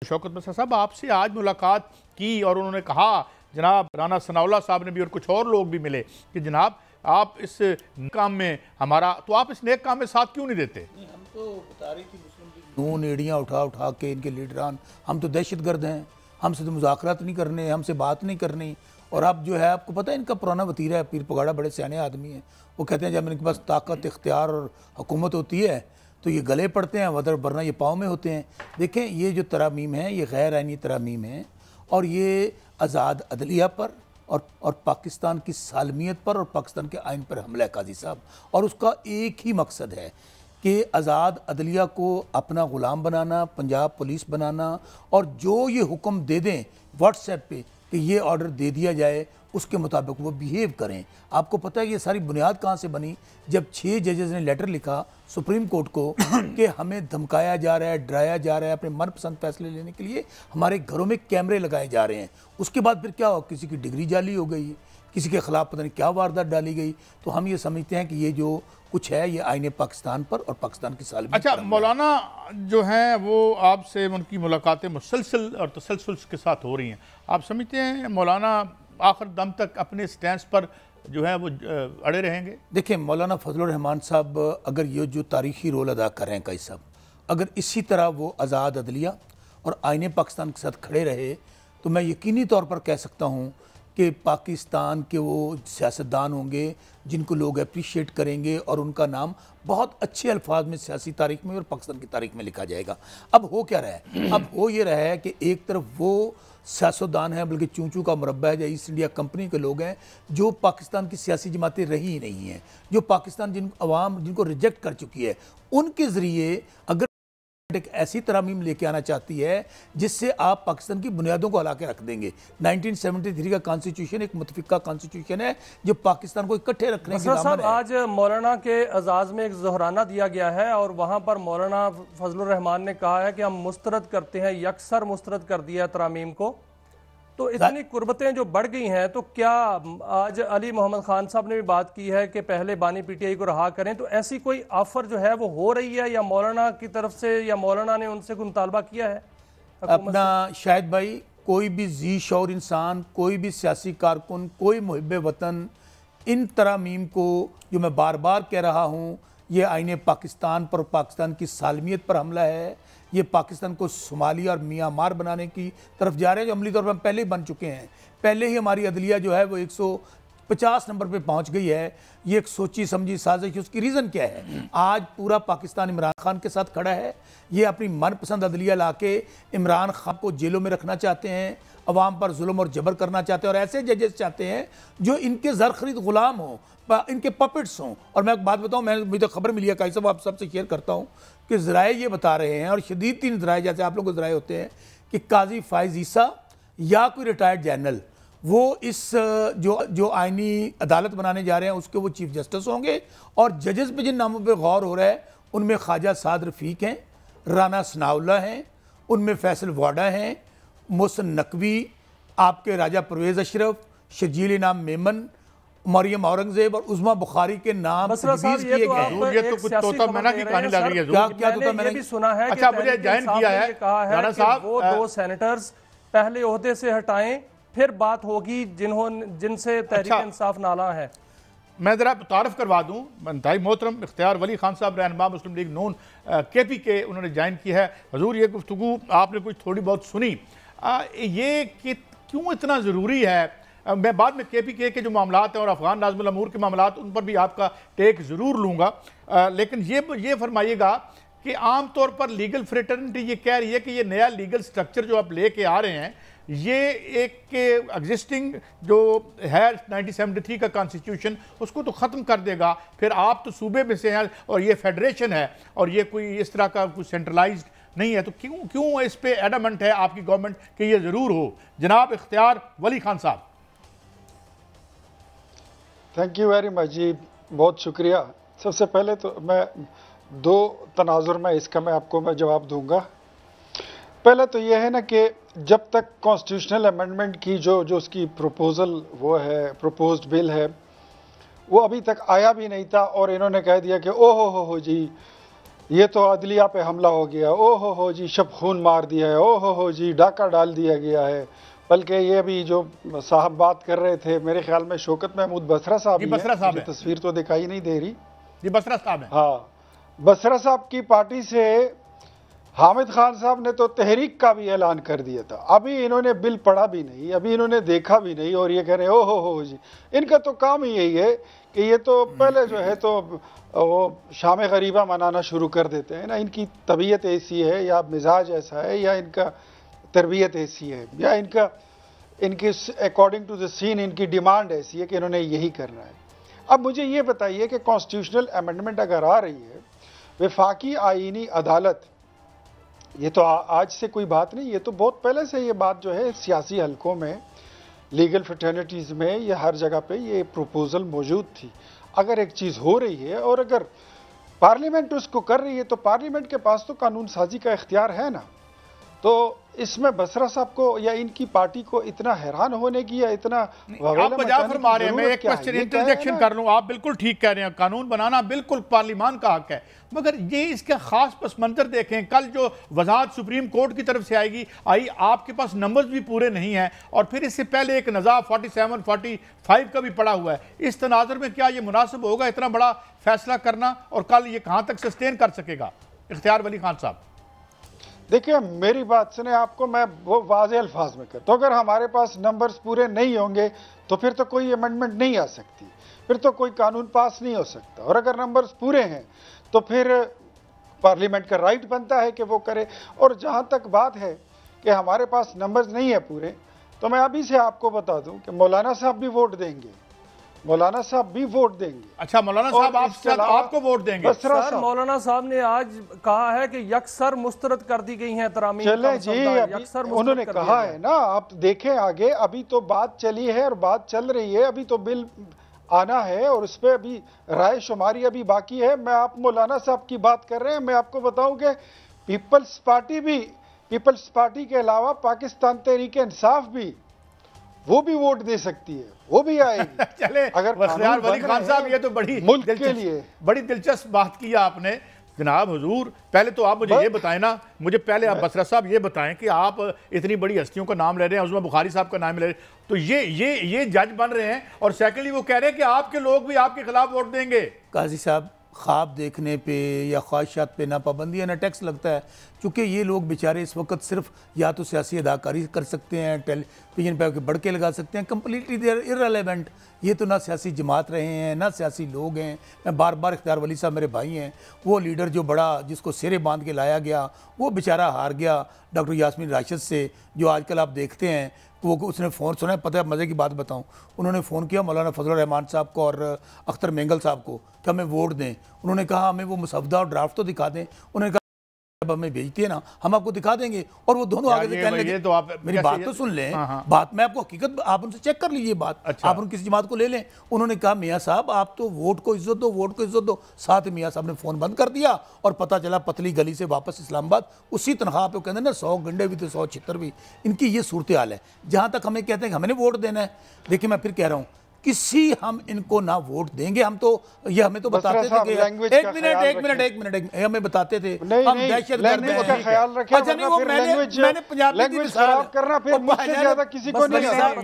शौकत मिर्ज़ा साहब आपसे आज मुलाकात की और उन्होंने कहा, जनाब राना सनाउल्लाह साहब ने भी और कुछ और लोग भी मिले कि जनाब आप इस काम में हमारा, तो आप इस नेक काम में साथ क्यों नहीं देते? हम तो बता रही थी मुस्लिम लीग एड़ियाँ उठा उठा के इनके लीडरान, हम तो दहशतगर्द हैं, हमसे तो मुज़ाकरात नहीं करने, हमसे बात नहीं करनी। और अब जो है आपको पता है इनका पुराना वतीरा है, पीर पगाड़ा बड़े सियाने आदमी हैं, वो कहते हैं जब इनके पास ताकत इख्तियार और हुकूमत होती है तो ये गले पड़ते हैं, वरना ये पाँव में होते हैं। देखें ये जो तरामीम है ये गैर आइनी तरामीम है और ये आज़ाद अदलिया पर और पाकिस्तान की सालमियत पर और पाकिस्तान के आइन पर हमला है काजी साहब। और उसका एक ही मकसद है कि आज़ाद अदलिया को अपना ग़ुलाम बनाना, पंजाब पुलिस बनाना, और जो ये हुक्म दे दें व्हाट्सएप पे कि ये ऑर्डर दे दिया जाए उसके मुताबिक वो बिहेव करें। आपको पता है ये सारी बुनियाद कहाँ से बनी? जब 6 जजेस ने लेटर लिखा सुप्रीम कोर्ट को कि हमें धमकाया जा रहा है, डराया जा रहा है, अपने मनपसंद फैसले लेने के लिए हमारे घरों में कैमरे लगाए जा रहे हैं। उसके बाद फिर क्या हो, किसी की डिग्री जाली हो गई, किसी के खिलाफ पता नहीं क्या वारदात डाली गई। तो हम ये समझते हैं कि ये जो कुछ है ये आईने पाकिस्तान पर और पाकिस्तान की सालमियत। अच्छा, मौलाना जो हैं वो आपसे उनकी मुलाकातें मुसलसल और तसलसल के साथ हो रही हैं, आप समझते हैं मौलाना आखिर दम तक अपने स्टैंड पर जो है वो अड़े रहेंगे? देखिए मौलाना फजलुर रहमान साहब अगर ये जो तारीखी रोल अदा कर रहे हैं कई साहब, अगर इसी तरह वो आज़ाद अदलिया और आईने पाकिस्तान के साथ खड़े रहे तो मैं यकीनी तौर पर कह सकता हूँ कि पाकिस्तान के वो सियासतदान होंगे जिनको लोग अप्रिशिएट करेंगे और उनका नाम बहुत अच्छे अल्फाज में सियासी तारीख में और पाकिस्तान की तारीख में लिखा जाएगा। अब हो क्या रहा है? अब हो ये रहा है कि एक तरफ वो सियासतदान है, बल्कि चूँ चूँ का मुरब्बा है, या ईस्ट इंडिया कंपनी के लोग हैं जो पाकिस्तान की सियासी जमातें रही ही नहीं हैं, जो पाकिस्तान अवाम जिनको रिजेक्ट कर चुकी है, उनके ज़रिए अगर एक ऐसी तरमीम लेके आना चाहती है जिससे आप पाकिस्तान की बुनियादों को हिला के रख देंगे। 1973 का कॉन्स्टिट्यूशन एक मुतफिका कॉन्स्टिट्यूशन है जो पाकिस्तान को इकट्ठे रखने के साहब आज मौलाना के एजाज में एक ज़ोहराना दिया गया है और वहां पर मौलाना फजलुर रहमान ने कहा है कि हम मुस्तरद करते हैं, यकसर मुस्तरद कर दिया है तरामीम को। तो इतनी कुर्बतें जो बढ़ गई हैं तो क्या आज अली मोहम्मद खान साहब ने भी बात की है कि पहले बानी पीटीआई को रहा करें, तो ऐसी कोई ऑफर जो है वो हो रही है या मौलाना की तरफ से या मौलाना ने उनसे कोई मुतालबा किया है? अपना शायद भाई कोई भी जी शौर इंसान, कोई भी सियासी कारकुन, कोई मुहिब्बे वतन इन तरामीम को जो मैं बार बार कह रहा हूँ ये आईने पाकिस्तान पर, पाकिस्तान की सालमियत पर हमला है, ये पाकिस्तान को सोमालिया और मियांमार बनाने की तरफ जा रहे हैं जो अमली तौर पर हम पहले ही बन चुके हैं। पहले ही हमारी अदलिया जो है वो 150 नंबर पे पहुंच गई है। ये एक सोची समझी साजिश। उसकी रीज़न क्या है? आज पूरा पाकिस्तान इमरान खान के साथ खड़ा है। ये अपनी मनपसंद अदलिया लाके इमरान खान को जेलों में रखना चाहते हैं, अवाम पर जुल्म और जबर करना चाहते हैं, और ऐसे जजेस चाहते हैं जो इनके ज़र खरीद गुलाम हों, इनके पपेट्स हों। और मैं एक बात बताऊँ, मुझे तो खबर मिली है काई साहब, आप सबसे शेयर करता हूँ कि ज़राए ये बता रहे हैं, और शदीद तीन ज़राए जैसे आप लोगों को ज़राए होते हैं, कि काजी फाइज ईसा या कोई रिटायर्ड जनरल वो इस जो आइनी अदालत बनाने जा रहे हैं उसके वो चीफ जस्टिस होंगे। और जजेस पे जिन नामों पे गौर हो रहा है उनमें ख्वाजा साद रफ़ीक हैं, राना सनाउल्लाह हैं, उनमें फैसल वाडा हैं, मोहसिन नकवी, आपके राजा परवेज़ अशरफ, शजील इनाम मेमन, मरियम औरंगजेब और उज़मा बुखारी के नाम तजवीज़ किए गए। ये तो कुछ तोता मैना की कहानी लग रही है। क्या तोता मैंने भी सुना है? अच्छा, मुझे ज्वाइन किया है राणा साहब, वो 2 सेनेटर्स पहले ओहदे से हटाएं फिर बात होगी जिनसे तहरीक इंसाफ नाला है। मैं ज़रा तारफ़ करवा दूँ, इंतहाई मोहतरम इख्तियार वली खान साहब रहनुमा मुस्लिम लीग नून KP के, उन्होंने ज्वाइन की है। हजूर ये गुफ्तगू आपने कुछ थोड़ी बहुत सुनी, ये कि क्यों इतना ज़रूरी है? मैं बाद में KPK के जो मामलात हैं और अफ़गान नाज़िमुल अमूर के मामलात उन पर भी आपका टेक ज़रूर लूँगा, लेकिन ये फरमाइएगा कि आम तौर पर लीगल फ्रेटर्निटी ये कह रही है कि ये नया लीगल स्ट्रक्चर जो आप लेके आ रहे हैं ये एक एग्जिस्टिंग जो है 1973 का कॉन्स्टिट्यूशन उसको तो ख़त्म कर देगा। फिर आप तो सूबे में से हैं और ये फेडरेशन है और ये कोई इस तरह का कुछ सेंट्रलाइज्ड नहीं है, तो क्यों इस पे एडमेंट है आपकी गवर्नमेंट कि ये ज़रूर हो? जनाब इख्तियार वली खान साहब। थैंक यू वेरी मच जी, बहुत शुक्रिया। सबसे पहले तो मैं 2 तनाजुर में इसका मैं जवाब दूंगा। पहले तो यह है ना कि जब तक कॉन्स्टिट्यूशनल अमेंडमेंट की जो उसकी प्रपोजल वो है, प्रपोज्ड बिल है, वो अभी तक आया भी नहीं था और इन्होंने कह दिया कि ओहो हो जी ये तो अदलिया पे हमला हो गया, ओ हो जी शब खून मार दिया है, ओ हो जी डाका डाल दिया गया है। बल्कि ये भी जो साहब बात कर रहे थे, मेरे ख्याल में शौकत महमूद बसरा साहब ही बसरा हैं, साहब मुझे तस्वीर तो दिखाई नहीं दे रही। जी बसरा साहब है। हाँ, बसरा साहब की पार्टी से हामिद खान साहब ने तो तहरीक का भी ऐलान कर दिया था। अभी इन्होंने बिल पढ़ा भी नहीं, अभी इन्होंने देखा भी नहीं, और ये कह रहे हैं ओ हो जी। इनका तो काम ही यही है कि ये तो पहले जो है तो वो शाम गरीबा मनाना शुरू कर देते हैं ना। इनकी तबीयत ऐसी है या मिजाज ऐसा है या इनका तरबियत ऐसी है या इनकी अकॉर्डिंग टू द सीन इनकी डिमांड ऐसी है कि इन्होंने यही करना है। अब मुझे ये बताइए कि कॉन्स्टिट्यूशनल अमेंडमेंट अगर आ रही है, वफाकी आईनी अदालत, ये तो आज से कोई बात नहीं, ये तो बहुत पहले से ये बात जो है सियासी हलकों में, लीगल फ्रेटर्निटीज़ में, ये हर जगह पे ये प्रपोजल मौजूद थी। अगर एक चीज़ हो रही है और अगर पार्लियामेंट उसको कर रही है तो पार्लियामेंट के पास तो कानून साजी का इख्तियार है ना। तो इसमें बसरा साहब को या इनकी पार्टी को इतना हैरान होने की या इतना आप बजाय फरमा रहे हैं, मैं एक क्वेश्चन इंटरजेक्शन कर लूं। आप बिल्कुल ठीक कह रहे हैं, कानून बनाना बिल्कुल पार्लियामान का हक है, मगर ये इसका खास पस मंजर देखें। कल जो वजाहत सुप्रीम कोर्ट की तरफ से आई, आपके पास नंबर्स भी पूरे नहीं हैं, और फिर इससे पहले एक नज़ा 47, 45 का भी पड़ा हुआ है। इस तनाजुर में क्या ये मुनासिब होगा इतना बड़ा फैसला करना, और कल ये कहाँ तक सस्टेन कर सकेगा इख्तियार वली खान साहब? देखिए मेरी बात सुने, आपको मैं वो वाज़ेह अल्फाज में कहता हूँ, अगर हमारे पास नंबर्स पूरे नहीं होंगे तो फिर तो कोई अमेंडमेंट नहीं आ सकती, फिर तो कोई कानून पास नहीं हो सकता। और अगर नंबर्स पूरे हैं तो फिर पार्लियामेंट का राइट बनता है कि वो करे। और जहाँ तक बात है कि हमारे पास नंबर्स नहीं है पूरे, तो मैं अभी से आपको बता दूँ कि मौलाना साहब भी वोट देंगे, मौलाना साहब भी वोट देंगे। अच्छा, मौलाना साहब आपको वोट देंगे? सर मौलाना साहब ने आज कहा है कि यकसर मुस्तरद कर दी गई हैं तरामीम। चले जी, उन्होंने कहा है ना, आप देखें आगे, अभी तो बात चली है और बात चल रही है, अभी तो बिल आना है और उस पर अभी राय शुमारी अभी बाकी है। मैं आप मौलाना साहब की बात कर रहे हैं, मैं आपको बताऊं कि पीपल्स पार्टी के अलावा पाकिस्तान तहरीक इंसाफ भी, वो भी वोट दे सकती है, वो भी आएगी। चले, अगर इख्तियार वली खान साहब, ये तो बड़ी मुल्क के लिए बड़ी दिलचस्प बात की आपने जनाब हुजूर। पहले तो आप मुझे ये बताएं ना, मुझे पहले आप बसरा साहब ये बताएं कि आप इतनी बड़ी हस्तियों का नाम ले रहे हैं, उज़मा बुखारी साहब का नाम ले रहे हैं, तो ये जज बन रहे हैं, और सेकेंडली वो कह रहे हैं कि आपके लोग भी आपके खिलाफ वोट देंगे। काजी साहब, ख्वाब देखने पे या ख्वाहिशात पे ना पाबंदी या ना टैक्स लगता है, क्योंकि ये लोग बेचारे इस वक्त सिर्फ या तो सियासी अदाकारी कर सकते हैं, टेलीविजन पे बड़के लगा सकते हैं, कम्प्लीटली दे आर इररेलेवेंट। ये तो ना सियासी जमात रहे हैं ना सियासी लोग हैं। मैं बार बार इख्तियार वली साहब मेरे भाई हैं, वो लीडर जो बड़ा जिसको सिरे बांध के लाया गया वो बेचारा हार गया डॉक्टर यास्मीन राशिद से, जो आजकल आप देखते हैं वो उसने फ़ोन सुना, पता है मज़े की बात बताऊं, उन्होंने फ़ोन किया मौलाना फजलुर रहमान साहब को और अख्तर मेंगल साहब को कि हमें वोट दें। उन्होंने कहा हमें वो मुसवदा और ड्राफ्ट तो दिखा दें। उन्होंने कहा जब हमें भेजती है ना हम आपको दिखा देंगे। और वो दोनों आगे से कहने लगे, तो आप मेरी बात तो सुन लें, बात मैं आपको हकीकत, आप उनसे चेक कर लीजिए बात। अच्छा। आप उन किसी जमात को ले लें। उन्होंने कहा मियाँ साहब आप तो वोट को इज्जत दो, वोट को इज्जत दो। साथ मियाँ साहब ने फ़ोन बंद कर दिया और पता चला पतली गली से वापस इस्लामाबाद उसी तनख्वाह पे। कहते हैं ना 100 गंडे भी तो 100 छितर भी। इनकी ये सूरत हाल है। जहाँ तक हमें कहते हैं कि हमने वोट देना है, देखिए मैं फिर कह रहा हूँ किसी हम इनको ना वोट देंगे। हम तो ये हमें तो बताते थे कि एक मिनट हमें बताते थे हम दहशतगर्द हैं। ख्याल रखें। अच्छा नहीं, वो मैंने पंजाबी की खराब करना फिर मुझसे ज्यादा किसी को नहीं आता।